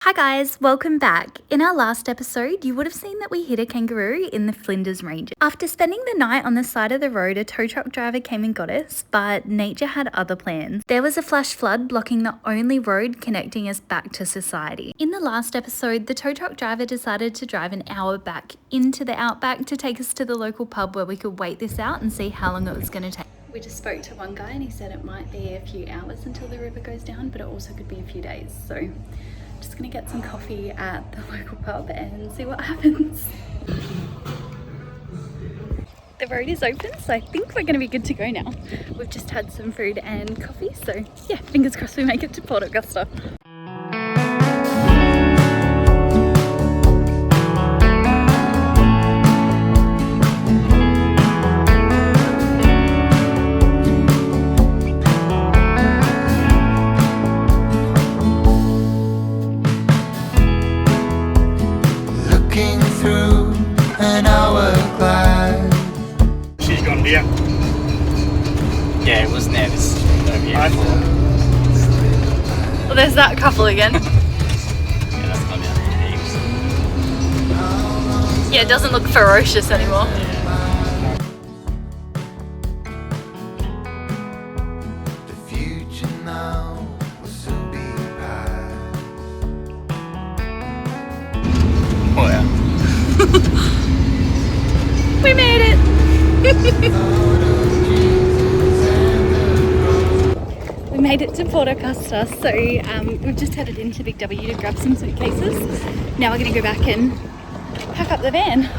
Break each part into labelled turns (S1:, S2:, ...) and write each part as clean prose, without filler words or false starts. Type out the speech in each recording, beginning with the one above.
S1: Hi guys, welcome back. In our last episode, you would have seen that we hit a kangaroo in the Flinders Ranges. After spending the night on the side of the road, a tow truck driver came and got us, but nature had other plans. There was a flash flood blocking the only road connecting us back to society. In the last episode, the tow truck driver decided to drive an hour back into the Outback to take us to the local pub where we could wait this out and see how long it was going to take. We just spoke to one guy and he said it might be a few hours until the river goes down, but it also could be a few days. So just gonna get some coffee at the local pub and see what happens. The road is open, so I think we're gonna be good to go now. We've just had some food and coffee, so yeah, fingers crossed we make it to Port Augusta.
S2: Yeah, it was nervous over here before.
S1: Well, there's that couple again.
S2: Yeah, that's not down heaps.
S1: Yeah, it doesn't look ferocious anymore.
S3: The future now will soon be past.
S2: Oh yeah.
S1: We made it! We made it to Port Augusta, so we've just headed into Big W to grab some suitcases. Now we're going to go back and pack up the van.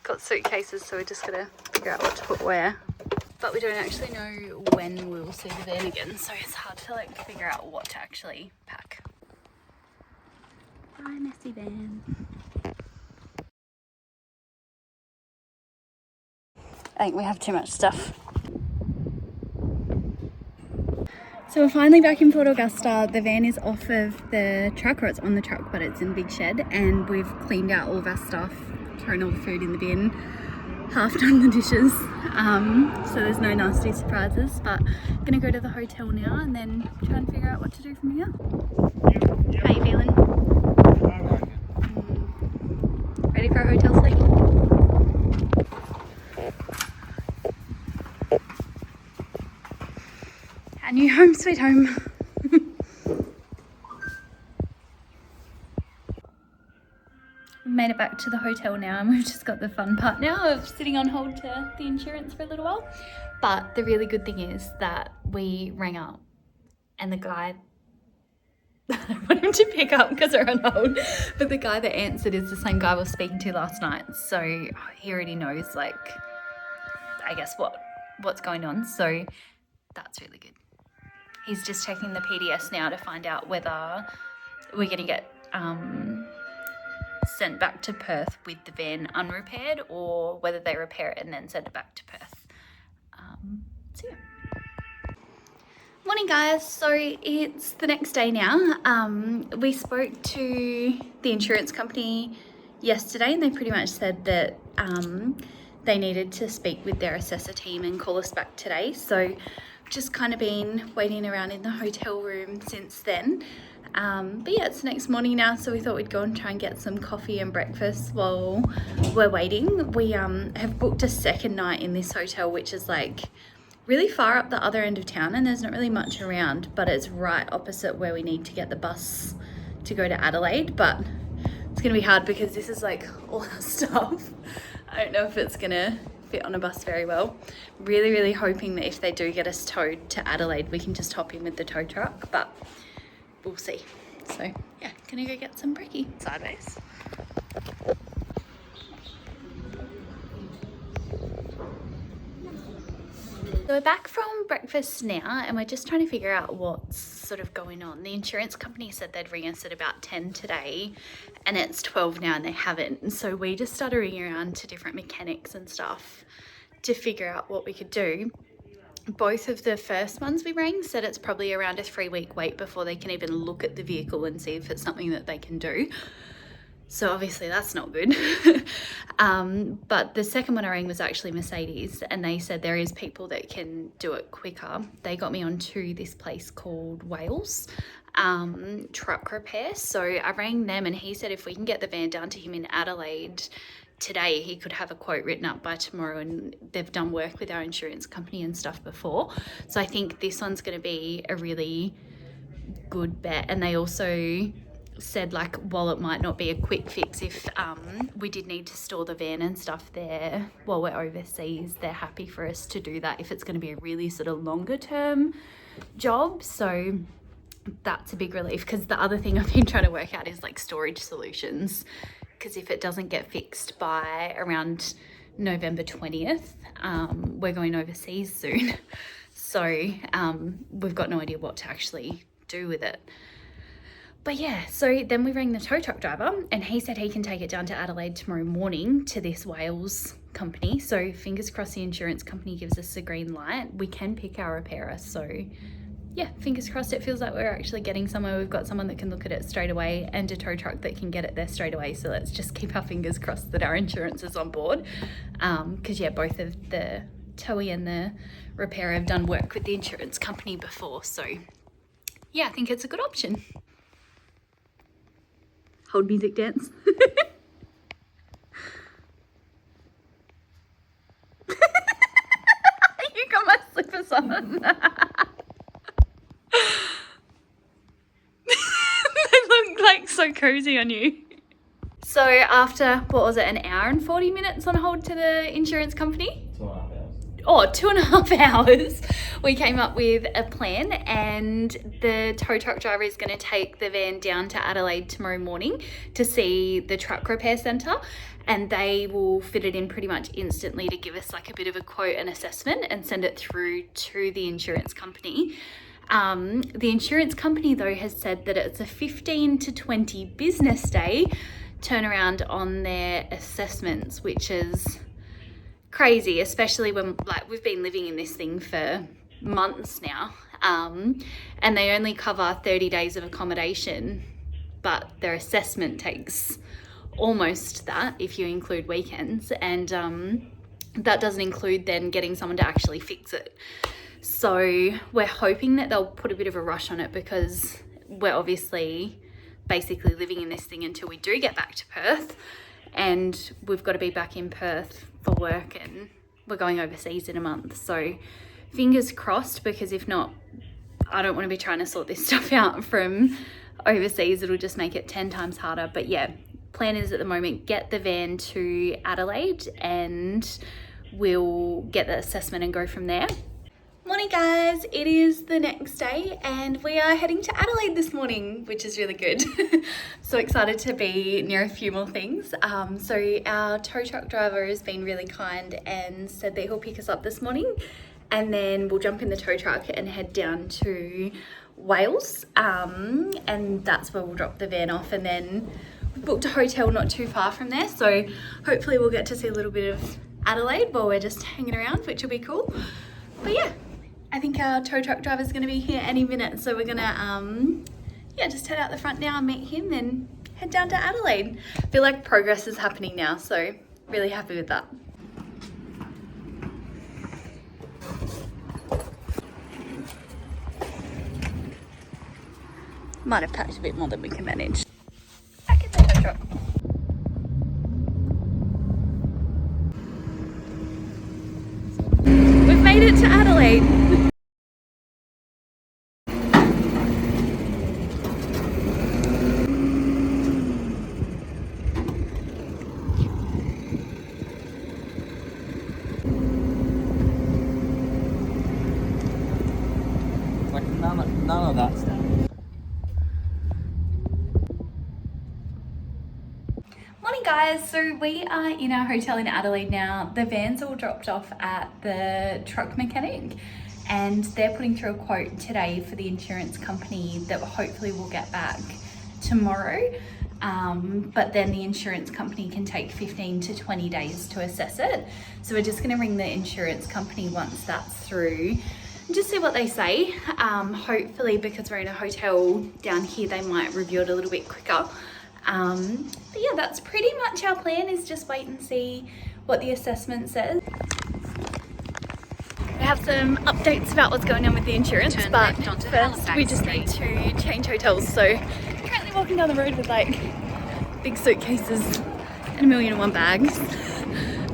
S1: Got suitcases, so we're just going to figure out what to put where. But we don't actually know when we'll see the van again, so it's hard to figure out what to actually pack. Bye, messy van. I think we have too much stuff. So we're finally back in Port Augusta. The van is off of the truck, or it's on the truck, but it's in the big shed, and we've cleaned out all of our stuff, thrown all the food in the bin, half done the dishes, so there's no nasty surprises, but I'm gonna go to the hotel now and then try and figure out what to do from here. How you feeling? Ready for a hotel sleep? Our new home sweet home. Made it back to the hotel now, and we've just got the fun part now of sitting on hold to the insurance for a little while. But the really good thing is that we rang up and the guy, I don't want him to pick up because we're on hold, but the guy that answered is the same guy we were speaking to last night, so he already knows I guess what's going on, so that's really good. He's just checking the PDS now to find out whether we're gonna get sent back to Perth with the van unrepaired, or whether they repair it and then send it back to Perth. So yeah. Morning guys, so it's the next day now. We spoke to the insurance company yesterday and they pretty much said that they needed to speak with their assessor team and call us back today. So just kind of been waiting around in the hotel room since then. But yeah, it's the next morning now, so we thought we'd go and try and get some coffee and breakfast while we're waiting. We have booked a second night in this hotel, which is really far up the other end of town, and there's not really much around, but it's right opposite where we need to get the bus to go to Adelaide. But it's gonna be hard because this is all our stuff. I don't know if it's gonna fit on a bus very well. Really hoping that if they do get us towed to Adelaide, we can just hop in with the tow truck, but we'll see. So yeah, gonna go get some brekkie. Sideways. So we're back from breakfast now and we're just trying to figure out what's sort of going on. The insurance company said they'd ring us at about 10 today and it's 12 now and they haven't. And so we just started ringing around to different mechanics and stuff to figure out what we could do. Both of the first ones we rang said it's probably around a 3-week wait before they can even look at the vehicle and see if it's something that they can do. So obviously that's not good. But the second one I rang was actually Mercedes, and they said there is people that can do it quicker. They got me onto this place called Wales Truck Repair. So I rang them, and he said if we can get the van down to him in Adelaide today, he could have a quote written up by tomorrow, and they've done work with our insurance company and stuff before. So I think this one's going to be a really good bet. And they also said, like, while it might not be a quick fix, if we did need to store the van and stuff there while we're overseas, they're happy for us to do that if it's going to be a really sort of longer term job. So that's a big relief, because the other thing I've been trying to work out is like storage solutions, because if it doesn't get fixed by around November 20th, we're going overseas soon. So we've got no idea what to actually do with it. But yeah, so then we rang the tow truck driver, and he said he can take it down to Adelaide tomorrow morning to this Wales company. So fingers crossed the insurance company gives us a green light. We can pick our repairer. So yeah, fingers crossed. It feels like we're actually getting somewhere. We've got someone that can look at it straight away and a tow truck that can get it there straight away. So let's just keep our fingers crossed that our insurance is on board. Because yeah, both of the towee and the repairer have done work with the insurance company before. So yeah, I think it's a good option. Hold music dance. You got my slippers on. They look like so cozy on you. So after, what was it, an hour and 40 minutes on hold to the insurance company?
S2: 2.5 hours.
S1: Oh, 2.5 hours. We came up with a plan, and the tow truck driver is going to take the van down to Adelaide tomorrow morning to see the truck repair centre, and they will fit it in pretty much instantly to give us like a bit of a quote and assessment and send it through to the insurance company. The insurance company though has said that it's a 15 to 20 business day turnaround on their assessments, which is crazy, especially when like we've been living in this thing for months now, and they only cover 30 days of accommodation, but their assessment takes almost that if you include weekends, and that doesn't include then getting someone to actually fix it. So we're hoping that they'll put a bit of a rush on it, because we're obviously basically living in this thing until we do get back to Perth, and we've got to be back in Perth for work, and we're going overseas in a month. So fingers crossed, because if not, I don't want to be trying to sort this stuff out from overseas. It'll just make it 10 times harder. But yeah, plan is at the moment, get the van to Adelaide and we'll get the assessment and go from there. Morning guys, it is the next day and we are heading to Adelaide this morning, which is really good. So excited to be near a few more things. So our tow truck driver has been really kind and said that he'll pick us up this morning, and then we'll jump in the tow truck and head down to Wales, and that's where we'll drop the van off, and then we've booked a hotel not too far from there, so hopefully we'll get to see a little bit of Adelaide while we're just hanging around, which will be cool. But yeah, I think our tow truck driver is going to be here any minute, so we're going to just head out the front now and meet him and head down to Adelaide. I feel like progress is happening now, so really happy with that. Might have packed a bit more than we can manage. Back in the tow truck. We've made it to Adelaide.
S2: Like none of that stuff.
S1: Morning guys, so we are in our hotel in Adelaide now. The van's all dropped off at the truck mechanic and they're putting through a quote today for the insurance company that hopefully we'll get back tomorrow. But then the insurance company can take 15 to 20 days to assess it. So we're just gonna ring the insurance company once that's through and just see what they say. Hopefully, because we're in a hotel down here, they might review it a little bit quicker. But yeah, that's pretty much our plan, is just wait and see what the assessment says. We have some updates about what's going on with the insurance, but first we just need to change hotels. So currently walking down the road with like big suitcases and 1,000,001 bags,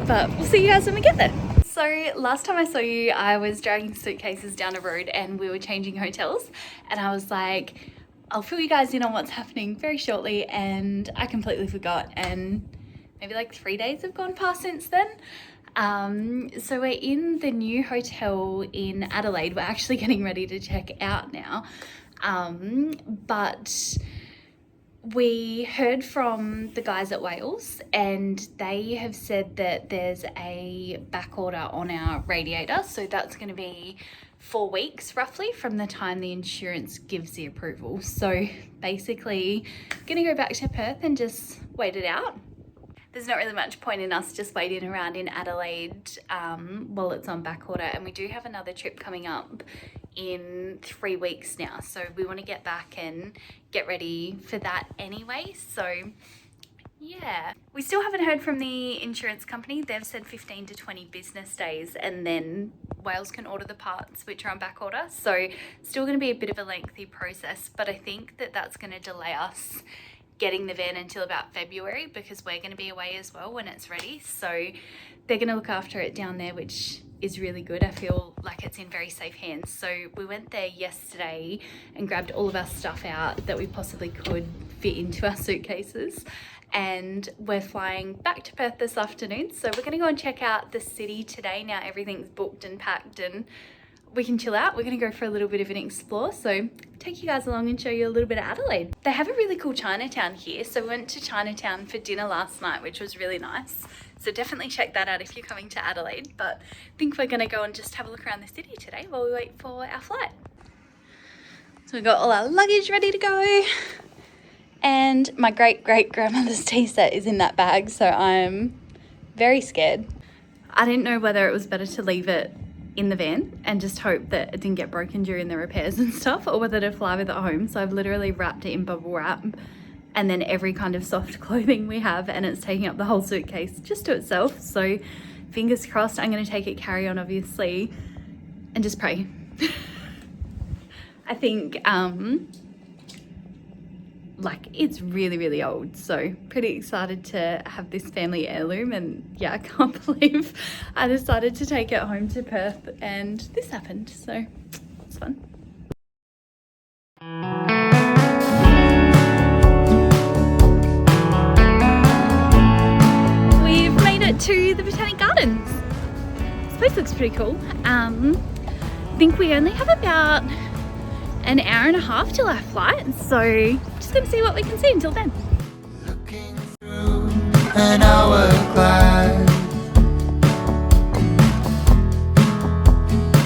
S1: but we'll see you guys when we get there. So last time I saw you, I was dragging suitcases down a road and we were changing hotels, and I was like, I'll fill you guys in on what's happening very shortly, and I completely forgot, and maybe like 3 days have gone past since then. So we're in the new hotel in Adelaide. We're actually getting ready to check out now, but we heard from the guys at Wales and they have said that there's a back order on our radiator, so that's going to be 4 weeks roughly from the time the insurance gives the approval. So basically gonna go back to Perth and just wait it out. There's not really much point in us just waiting around in Adelaide while it's on back order, and we do have another trip coming up in 3 weeks now, so we want to get back and get ready for that anyway. So yeah, we still haven't heard from the insurance company. They've said 15 to 20 business days, and then Wales can order the parts which are on back order. So still going to be a bit of a lengthy process, but I think that that's going to delay us getting the van until about February, because we're going to be away as well when it's ready. So they're going to look after it down there, which is really good. I feel like it's in very safe hands. So we went there yesterday and grabbed all of our stuff out that we possibly could fit into our suitcases, and we're flying back to Perth this afternoon. So we're going to go and check out the city today. Now everything's booked and packed and we can chill out. We're going to go for a little bit of an explore, so take you guys along and show you a little bit of Adelaide. They have a really cool Chinatown here, so we went to Chinatown for dinner last night, which was really nice. So definitely check that out if you're coming to Adelaide, but I think we're going to go and just have a look around the city today while we wait for our flight. So we've got all our luggage ready to go, and my great-great-grandmother's tea set is in that bag, so I'm very scared. I didn't know whether it was better to leave it in the van and just hope that it didn't get broken during the repairs and stuff, or whether to fly with it home. So I've literally wrapped it in bubble wrap and then every kind of soft clothing we have, and it's taking up the whole suitcase just to itself. So fingers crossed. I'm going to take it carry on obviously and just pray. I think like it's really old, so pretty excited to have this family heirloom. And yeah, I can't believe I decided to take it home to Perth and this happened, so it's fun. We've made it to the Botanic Gardens. This place looks pretty cool. I think we only have about an hour and a half till our flight, so just gonna see what we can see until then.
S3: Looking through an hourglass,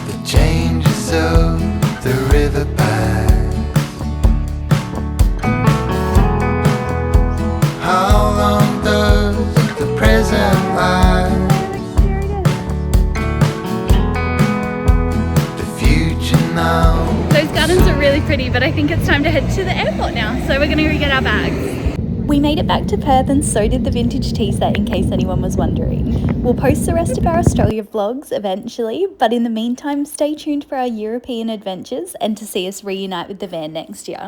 S3: the changes of the riverbank. How long does the present last? The future now.
S1: Those gardens are really pretty, but I think it's time to head to the airport now, so we're gonna go get our bags. We made it back to Perth, and so did the vintage tea set, in case anyone was wondering. We'll post the rest of our Australia vlogs eventually, but in the meantime, stay tuned for our European adventures and to see us reunite with the van next year.